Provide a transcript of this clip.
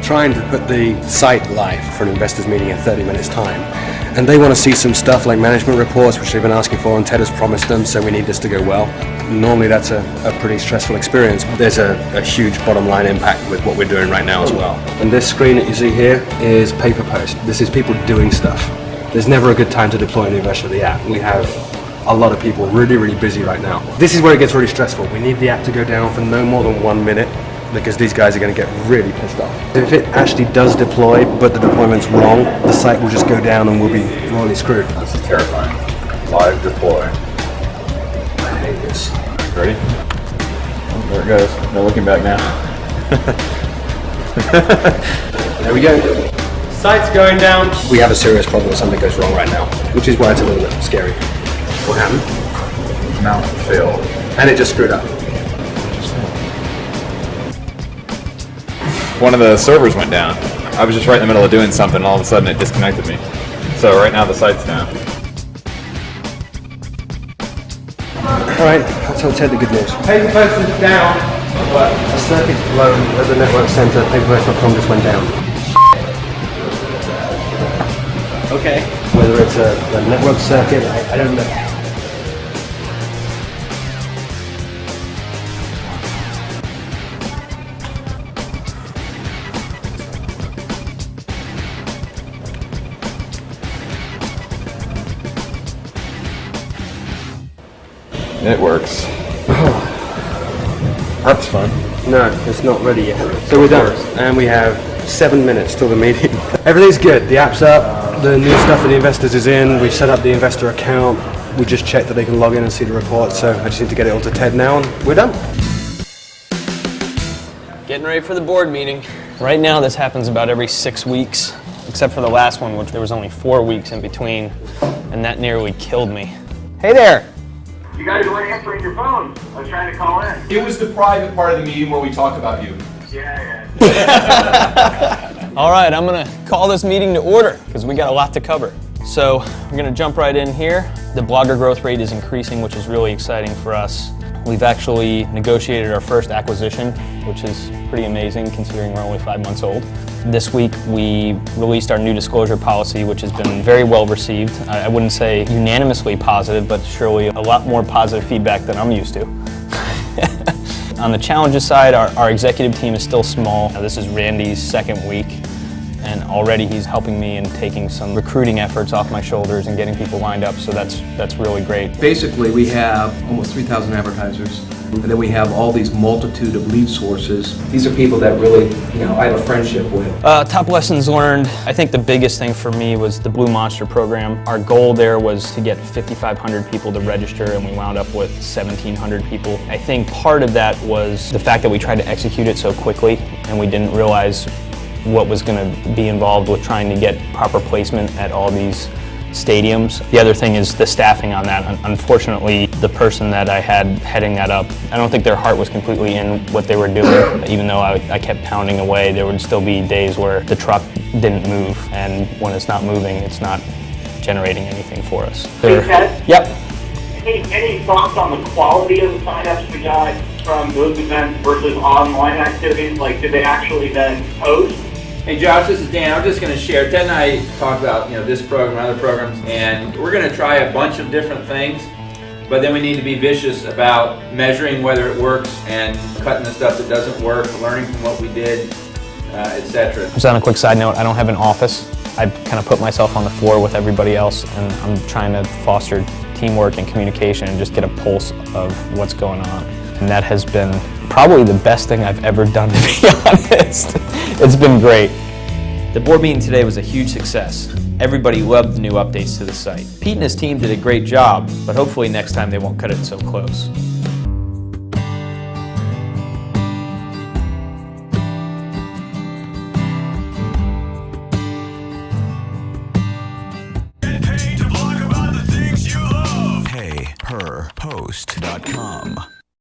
trying to put the site live for an investors meeting in 30 minutes time. And they want to see some stuff like management reports, which they've been asking for, and Ted has promised them, so we need this to go well. Normally that's a pretty stressful experience. There's a huge bottom line impact with what we're doing right now as well. And this screen that you see here is paper post. This is people doing stuff. There's never a good time to deploy a new version of the app. We have a lot of people really busy right now. This is where it gets really stressful. We need the app to go down for no more than 1 minute, because these guys are going to get really pissed off. If it actually does deploy, but the deployment's wrong, the site will just go down and we'll be royally screwed. This is terrifying. Live deploy. I hate this. Ready? Oh, there it goes. No looking back now. There we go. Site's going down. We have a serious problem if something goes wrong right now, which is why it's a little bit scary. What happened? Mount failed. And it just screwed up. One of the servers went down. I was just right in the middle of doing something, and all of a sudden it disconnected me. So right now the site's down. Alright, I'll tell Ted the good news. Paper post is down, but a circuit's blown at the network center. Paperpost.com just went down. Okay. Whether it's a network circuit, I don't know. It works. That's fun. No, it's not ready yet. So we're done, and we have 7 minutes till the meeting. Everything's good. The app's up. The new stuff for the investors is in. We've set up the investor account. We just checked that they can log in and see the report. So I just need to get it all to Ted now, and we're done. Getting ready for the board meeting. Right now, this happens about every 6 weeks, except for the last one, which there was only 4 weeks in between, and that nearly killed me. Hey there. You guys weren't answering your phones. I was trying to call in. It was the private part of the meeting where we talk about you. Yeah. All right, I'm gonna call this meeting to order because we got a lot to cover. So we're gonna jump right in here. The blogger growth rate is increasing, which is really exciting for us. We've actually negotiated our first acquisition, which is pretty amazing considering we're only 5 months old. This week we released our new disclosure policy, which has been very well received. I wouldn't say unanimously positive, but surely a lot more positive feedback than I'm used to. On the challenges side, our executive team is still small. This is Randy's second week, and already he's helping me in taking some recruiting efforts off my shoulders and getting people lined up, so that's really great. Basically, we have almost 3,000 advertisers, and then we have all these multitude of lead sources. These are people that really, I have a friendship with. Top lessons learned. I think the biggest thing for me was the Blue Monster program. Our goal there was to get 5,500 people to register, and we wound up with 1,700 people. I think part of that was the fact that we tried to execute it so quickly, and we didn't realize what was going to be involved with trying to get proper placement at all these stadiums. The other thing is the staffing on that. Unfortunately, the person that I had heading that up, I don't think their heart was completely in what they were doing. Even though I kept pounding away, there would still be days where the truck didn't move, and when it's not moving, it's not generating anything for us. Hey, Ted? Yep. Any thoughts on the quality of the signups we got from those events versus online activities? Like, did they actually then post? Hey Josh, this is Dan. I'm just going to share. Ted and I talked about this program and other programs, and we're going to try a bunch of different things, but then we need to be vicious about measuring whether it works and cutting the stuff that doesn't work, learning from what we did, etc. Just on a quick side note, I don't have an office. I kind of put myself on the floor with everybody else, and I'm trying to foster teamwork and communication and just get a pulse of what's going on. And that has been probably the best thing I've ever done, to be honest. It's been great. The board meeting today was a huge success. Everybody loved the new updates to the site. Pete and his team did a great job, but hopefully next time they won't cut it so close. HeyHerPost.com